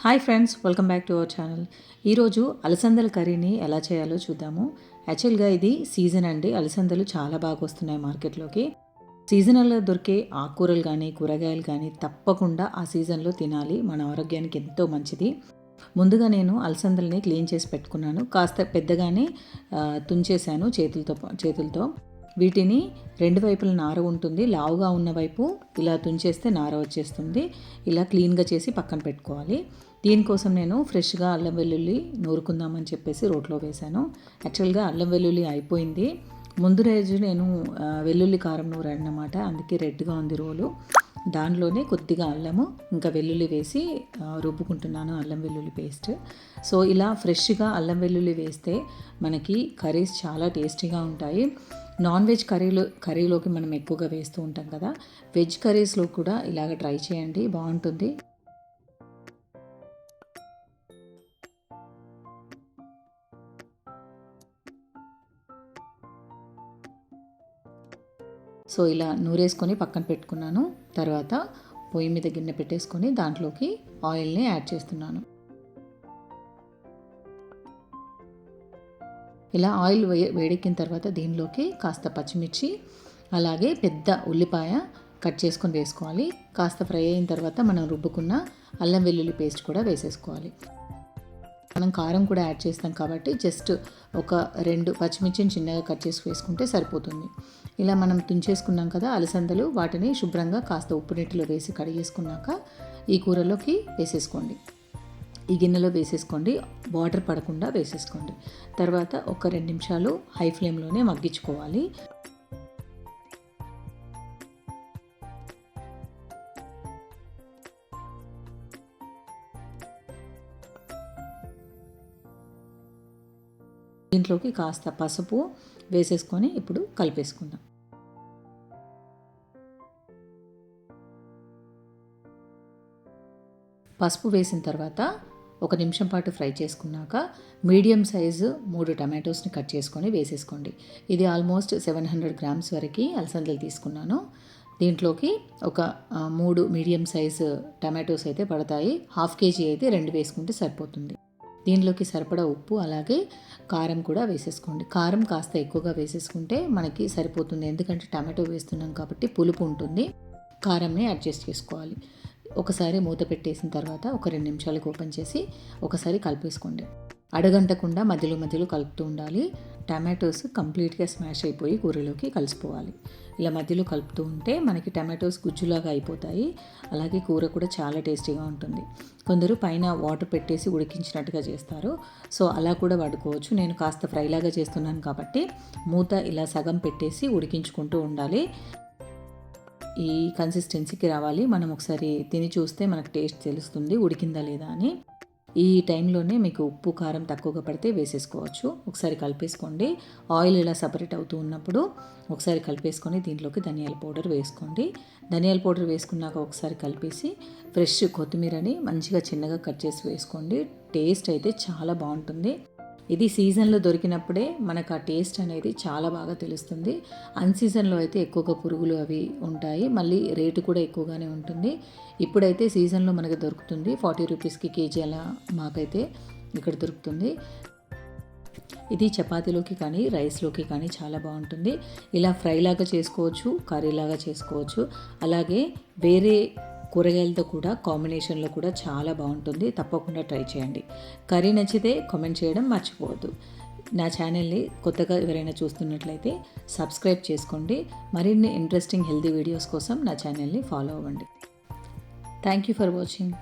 Hi friends, welcome back to our channel. ఈరోజు అలసందల కర్రీని ఎలా చేయాలో చూద్దాము. యాక్చువల్గా ఇది సీజన్ అండి. అలసందలు చాలా బాగా వస్తున్నాయి మార్కెట్లోకి. సీజనల్లో దొరికే ఆకుకూరలు కానీ కూరగాయలు కానీ తప్పకుండా ఆ సీజన్లో తినాలి. మన ఆరోగ్యానికి ఎంతో మంచిది. ముందుగా నేను అలసందల్ని క్లీన్ చేసి పెట్టుకున్నాను. కాస్త పెద్దగానే తుంచేశాను చేతులతో. వీటిని రెండు వైపుల నార ఉంటుంది. లావుగా ఉన్న వైపు ఇలా తుంచేస్తే నార వచ్చేస్తుంది. ఇలా క్లీన్గా చేసి పక్కన పెట్టుకోవాలి. దీనికోసం నేను ఫ్రెష్గా అల్లం వెల్లుల్లి నూరుకుందామని చెప్పేసి రోట్లో వేశాను. యాక్చువల్గా అల్లం వెల్లుల్లి అయిపోయింది. ముందు రోజు నేను వెల్లుల్లి కారం నూరానమాట, అందుకే రెడ్గా ఉంది రోలు. దానిలోనే కొద్దిగా అల్లము ఇంకా వెల్లుల్లి వేసి రుబ్బుకుంటున్నాను, అల్లం వెల్లుల్లి పేస్ట్. సో ఇలా ఫ్రెష్గా అల్లం వెల్లుల్లి వేస్తే మనకి కర్రీస్ చాలా టేస్టీగా ఉంటాయి. నాన్ వెజ్ కర్రీలోకి మనం ఎక్కువగా వేస్తూ ఉంటాం కదా, వెజ్ కర్రీస్లో కూడా ఇలాగ ట్రై చేయండి, బాగుంటుంది. సో ఇలా నూరేసుకొని పక్కన పెట్టుకున్నాను. తర్వాత పొయ్యి మీద గిన్నె పెట్టేసుకొని దాంట్లోకి ఆయిల్ని యాడ్ చేస్తున్నాను. ఇలా ఆయిల్ వేడెక్కిన తర్వాత దీనిలోకి కాస్త పచ్చిమిర్చి, అలాగే పెద్ద ఉల్లిపాయ కట్ చేసుకొని వేసుకోవాలి. కాస్త ఫ్రై అయిన తర్వాత మనం రుబ్బుకున్న అల్లం వెల్లుల్లి పేస్ట్ కూడా వేసేసుకోవాలి. మనం కారం కూడా యాడ్ చేస్తాం కాబట్టి జస్ట్ ఒక 2 పచ్చిమిర్చిని చిన్నగా కట్ చేసి వేసుకుంటే సరిపోతుంది. ఇలా మనం తుంచేసుకున్నాం కదా అలసందలు, వాటిని శుభ్రంగా కాస్త ఉప్పు నీటిలో వేసి కడిగేసుకున్నాక ఈ కూరలోకి వేసేసుకోండి. ఈ గిన్నెలో వేసేసుకోండి, వాటర్ పడకుండా వేసేసుకోండి. తర్వాత ఒక 2 నిమిషాలు హై ఫ్లేమ్లోనే మగ్గించుకోవాలి. దీంట్లోకి కాస్త పసుపు వేసేసుకొని ఇప్పుడు కలిపేసుకుందాం. పసుపు వేసిన తర్వాత 1 నిమిషం పాటు ఫ్రై చేసుకున్నాక మీడియం సైజు 3 టమాటోస్ని కట్ చేసుకొని వేసేసుకోండి. ఇది ఆల్మోస్ట్ 700 గ్రామ్స్ వరకు అలసందలు తీసుకున్నాను. దీంట్లోకి ఒక 3 మీడియం సైజు టమాటోస్ అయితే పడతాయి. 1/2 కేజీ అయితే 2 వేసుకుంటే సరిపోతుంది. దీనిలోకి సరిపడా ఉప్పు, అలాగే కారం కూడా వేసేసుకోండి. కారం కాస్త ఎక్కువగా వేసేసుకుంటే మనకి సరిపోతుంది, ఎందుకంటే టమాటో వేస్తున్నాం కాబట్టి పులుపు ఉంటుంది. కారంని అడ్జస్ట్ చేసుకోవాలి. ఒకసారి మూత పెట్టేసిన తర్వాత ఒక 2 నిమిషాలకు ఓపెన్ చేసి ఒకసారి కలిపేసుకోండి. అడగంటకుండా మధ్యలో మధ్యలో కలుపుతూ ఉండాలి. టమాటోస్ కంప్లీట్గా స్మాష్ అయిపోయి కూరలోకి కలిసిపోవాలి. ఇలా మధ్యలో కలుపుతూ ఉంటే మనకి టమాటోస్ గుజ్జులాగా అయిపోతాయి. అలాగే కూర కూడా చాలా టేస్టీగా ఉంటుంది. కొందరు పైన వాటర్ పెట్టేసి ఉడికించినట్టుగా చేస్తారు. సో అలా కూడా వాడుకోవచ్చు. నేను కాస్త ఫ్రైలాగా చేస్తున్నాను కాబట్టి మూత ఇలా సగం పెట్టేసి ఉడికించుకుంటూ ఉండాలి. ఈ కన్సిస్టెన్సీకి రావాలి. మనం ఒకసారి తిని చూస్తే మనకు టేస్ట్ తెలుస్తుంది ఉడికిందా లేదా అని. ఈ టైంలోనే మీకు ఉప్పు కారం తక్కువగా పడితే వేసేసుకోవచ్చు. ఒకసారి కలిపేసుకోండి. ఆయిల్ ఇలా సపరేట్ అవుతూ ఉన్నప్పుడు ఒకసారి కలిపేసుకొని దీంట్లోకి ధనియాల పౌడర్ వేసుకోండి. ధనియాల పౌడర్ వేసుకున్నాక ఒకసారి కలిపేసి ఫ్రెష్ కొత్తిమీరని మంచిగా చిన్నగా కట్ చేసి వేసుకోండి. టేస్ట్ అయితే చాలా బాగుంటుంది. ఇది సీజన్లో దొరికినప్పుడే మనకు ఆ టేస్ట్ అనేది చాలా బాగా తెలుస్తుంది. అన్సీజన్లో అయితే ఎక్కువగా పురుగులు అవి ఉంటాయి, మళ్ళీ రేటు కూడా ఎక్కువగానే ఉంటుంది. ఇప్పుడైతే సీజన్లో మనకు దొరుకుతుంది 40 రూపీస్కి కేజీ, అలా మాకైతే ఇక్కడ దొరుకుతుంది. ఇది చపాతీలోకి కానీ రైస్లోకి కానీ చాలా బాగుంటుంది. ఇలా ఫ్రైలాగా చేసుకోవచ్చు, కర్రీలాగా చేసుకోవచ్చు, అలాగే వేరే కూరగాయలతో కూడా కాంబినేషన్లో కూడా చాలా బాగుంటుంది. తప్పకుండా ట్రై చేయండి. కర్రీ నచ్చితే కామెంట్ చేయడం మర్చిపోవద్దు. నా ఛానల్ని కొత్తగా ఎవరైనా చూస్తున్నట్లయితే సబ్స్క్రైబ్ చేసుకోండి. మరిన్ని ఇంట్రెస్టింగ్ హెల్తీ వీడియోస్ కోసం నా ఛానల్ని ఫాలో అవ్వండి. Thank you for watching.